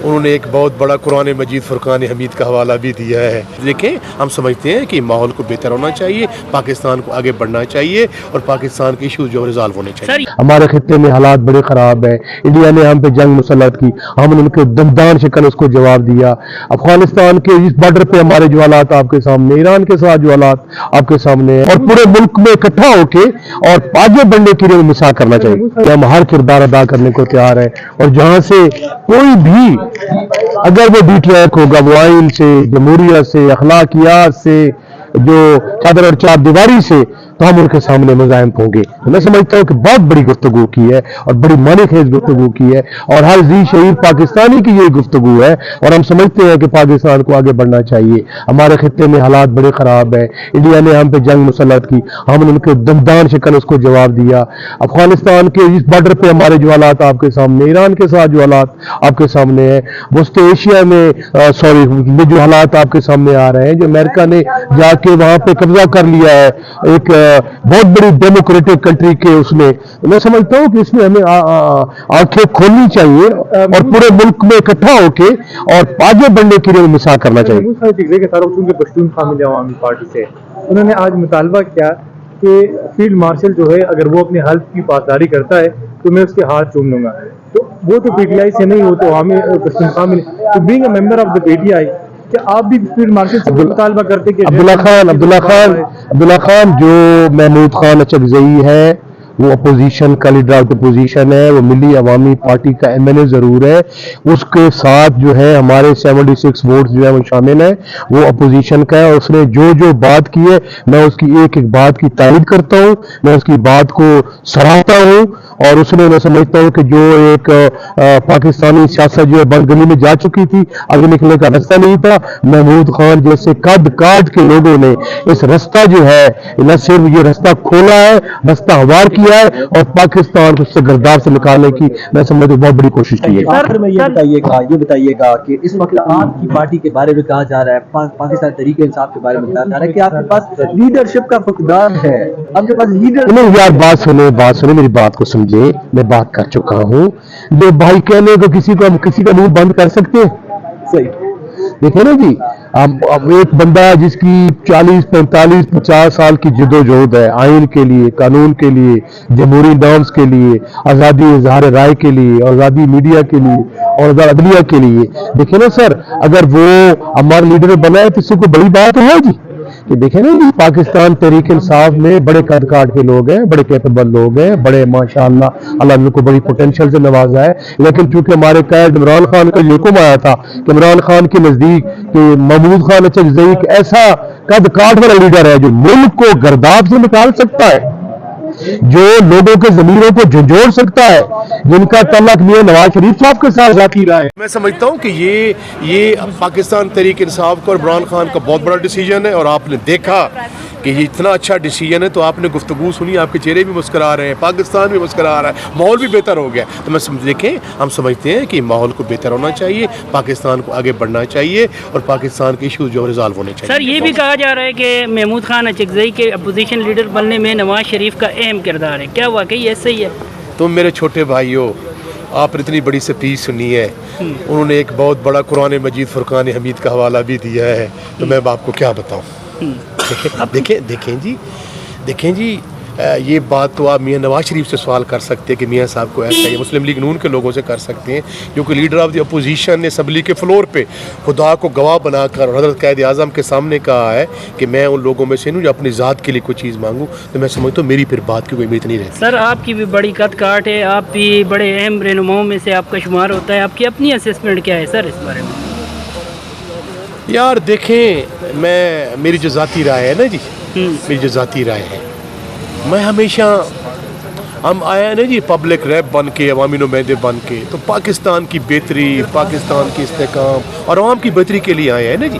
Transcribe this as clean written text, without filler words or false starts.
انہوں نے ایک بہت بڑا قرآن مجید فرقان حمید کا حوالہ بھی دیا ہے. دیکھیں ہم سمجھتے ہیں کہ ماحول کو بہتر ہونا چاہیے, پاکستان کو آگے بڑھنا چاہیے اور پاکستان کے ایشوز جو ریزالو ہونے چاہیے. ہمارے خطے میں حالات بڑے خراب ہیں, انڈیا نے ہم پہ جنگ مسلط کی, ہم نے ان کے دمدان شکن اس کو جواب دیا. افغانستان کے اس بارڈر پہ ہمارے جو حالات آپ کے سامنے, ایران کے ساتھ جو حالات آپ کے سامنے ہیں, اور پورے ملک میں اکٹھا ہو کے اور آگے بڑھنے کے لیے مساع کرنا چاہیے. ہم ہر کردار ادا کرنے کو تیار ہیں, اور جہاں سے کوئی بھی اگر وہ ڈی ٹریک ہوگا, وہ آئین سے, جمہوریت سے, اخلاقیات سے, جو چادر اور چار دیواری سے, تو ہم ان کے سامنے مزاحم ہوں گے. میں سمجھتا ہوں کہ بہت بڑی گفتگو کی ہے اور بڑی معنی خیز گفتگو کی ہے, اور ہر ذی شعور پاکستانی کی یہ گفتگو ہے, اور ہم سمجھتے ہیں کہ پاکستان کو آگے بڑھنا چاہیے. ہمارے خطے میں حالات بڑے خراب ہیں, انڈیا نے ہم پہ جنگ مسلط کی, ہم نے ان کے دمدان شکن اس کو جواب دیا. افغانستان کے اس بارڈر پہ ہمارے جو حالات آپ کے سامنے, ایران کے ساتھ جو حالات آپ کے سامنے ہیں, وسط ایشیا میں جو حالات آپ کے سامنے آ رہے ہیں, جو امریکہ نے جا کے وہاں پہ قبضہ کر لیا ہے ایک بہت بڑی ڈیموکریٹک کنٹری کے, اس میں سمجھتا ہوں کہ اس میں ہمیں آنکھیں کھولنی چاہیے اور پورے ملک میں اکٹھا ہو کے اور آگے بڑھنے کے لیے مساع کرنا چاہیے. پشتونخوا ملی عوامی پارٹی سے انہوں نے آج مطالبہ کیا کہ فیلڈ مارشل جو ہے اگر وہ اپنی حلف کی پاسداری کرتا ہے تو میں اس کے ہاتھ چوم لوں گا. تو وہ تو پی ٹی آئی سے نہیں, وہ تو عوامی پشتونخوا میں, تو being a member of the P T I, کہ آپ بھی فیلڈ مارشل سے مطالبہ کرتے کہ عبداللہ خان جو محمود خان اچکزئی ہے, وہ اپوزیشن کا لیڈر آف اپوزیشن ہے, وہ ملی عوامی پارٹی کا ایم ایل اے ضرور ہے, اس کے ساتھ جو ہے ہمارے 76 ووٹس جو ہے وہ شامل ہیں, وہ اپوزیشن کا ہے, اور اس نے جو بات کی ہے میں اس کی ایک بات کی تائید کرتا ہوں, میں اس کی بات کو سراہتا ہوں. اور اس نے, میں سمجھتا ہوں کہ جو ایک پاکستانی سیاست جو ہے بند گلی میں جا چکی تھی, آگے نکلنے کا راستہ نہیں تھا, محمود خان جیسے قد کاٹ کے لوگوں نے اس راستہ جو ہے نہ صرف یہ راستہ کھولا ہے, راستہ ہموار کیا ہے, اور پاکستان کو اس سے گرداب سے نکالنے کی میں سمجھتا ہوں بہت بڑی کوشش کی ہے. آخر میں یہ بتائیے گا کہ اس وقت آپ کی پارٹی کے بارے میں کہا جا رہا ہے, پاکستان تحریک انصاف کے بارے میں کہا جا رہا ہے کہ آپ کے پاس لیڈرشپ کا فقدان ہے, آپ کے پاس لیڈر نہیں. یار بات سنیں, میری بات کو سمجھے, میں بات کر چکا ہوں. جو بھائی کہنے کو کسی کا منہ بند کر سکتے ہیں؟ صحیح دیکھیں نا جی, اب ایک بندہ جس کی 40 45 50 سال کی جدوجہد ہے آئین کے لیے, قانون کے لیے, جمہوری نارمز کے لیے, آزادی اظہار رائے کے لیے, اور آزادی میڈیا کے لیے, اور عدلیہ کے لیے, دیکھیں نا سر, اگر وہ ہمارا لیڈر بنا ہے تو اس سے کوئی بڑی بات ہے جی. کہ دیکھیں نا جی, پاکستان تحریک انصاف میں بڑے قد کاٹ کے لوگ ہیں, بڑے کیپیبل لوگ ہیں, بڑے ماشاءاللہ اللہ نے کو بڑی پوٹینشیل سے نوازا ہے, لیکن چونکہ ہمارے قائد عمران خان کا یہ حکم آیا تھا کہ عمران خان کے نزدیک کہ محمود خان اچکزئی ایک ایسا قد کاٹ والا لیڈر ہے جو ملک کو گرداب سے نکال سکتا ہے, جو لوگوں کے ضمیروں کو جھنجھوڑ سکتا ہے, جن کا تعلق میاں نواز شریف صاحب کے ساتھ ذاتی رہا ہے. میں سمجھتا ہوں کہ یہ پاکستان تحریک انصاف کا اور عمران خان کا بہت بڑا ڈیسیجن ہے, اور آپ نے دیکھا کہ یہ اتنا اچھا ڈیسیجن ہے, تو آپ نے گفتگو سنی, آپ کے چہرے بھی مسکرا رہے ہیں, پاکستان بھی مسکرا رہا ہے, ماحول بھی بہتر ہو گیا. تو میں دیکھیں ہم سمجھتے ہیں کہ ماحول کو بہتر ہونا چاہیے, پاکستان کو آگے بڑھنا چاہیے, اور پاکستان کے ایشوز جو ریزالو ہونے چاہیے. سر, یہ بھی کہا جا رہا ہے کہ محمود خان اچکزئی کے اپوزیشن لیڈر بننے میں نواز شریف کا اہم کردار ہے, کیا واقعی ایسا ہی ہے؟ تم میرے چھوٹے بھائیو, آپ نے اتنی بڑی سپیچ سنی ہے, انہوں نے ایک بہت بڑا قرآن مجید فرقان حمید کا حوالہ بھی دیا ہے, تو میں آپ کو کیا بتاؤں. دیکھیں جی, یہ بات تو آپ میاں نواز شریف سے سوال کر سکتے ہیں کہ میاں صاحب کو ایسا, یہ مسلم لیگ نون کے لوگوں سے کر سکتے ہیں, کیونکہ لیڈر آف دی اپوزیشن نے اسمبلی کے فلور پہ خدا کو گواہ بنا کر اور حضرت قائد اعظم کے سامنے کہا ہے کہ میں ان لوگوں میں سے ہوں جو اپنی ذات کے لیے کوئی چیز مانگوں, تو میں سمجھتا ہوں میری پھر بات کی کوئی اہمیت نہیں رہتی. سر, آپ کی بھی بڑی قد کاٹ ہے, آپ بھی بڑے اہم رہنماؤں میں سے آپ کا شمار ہوتا ہے, آپ کی اپنی اسسمنٹ کیا ہے سر اس بارے میں؟ یار دیکھیں, میری جو ذاتی رائے ہے نا جی, میری جو ذاتی رائے ہے, میں ہمیشہ, ہم آئے ہیں نا جی پبلک ریپ بن کے, عوامی نمائندے بن کے, تو پاکستان کی بہتری, پاکستان کی استحکام اور عوام کی بہتری کے لیے آئے ہیں نا جی.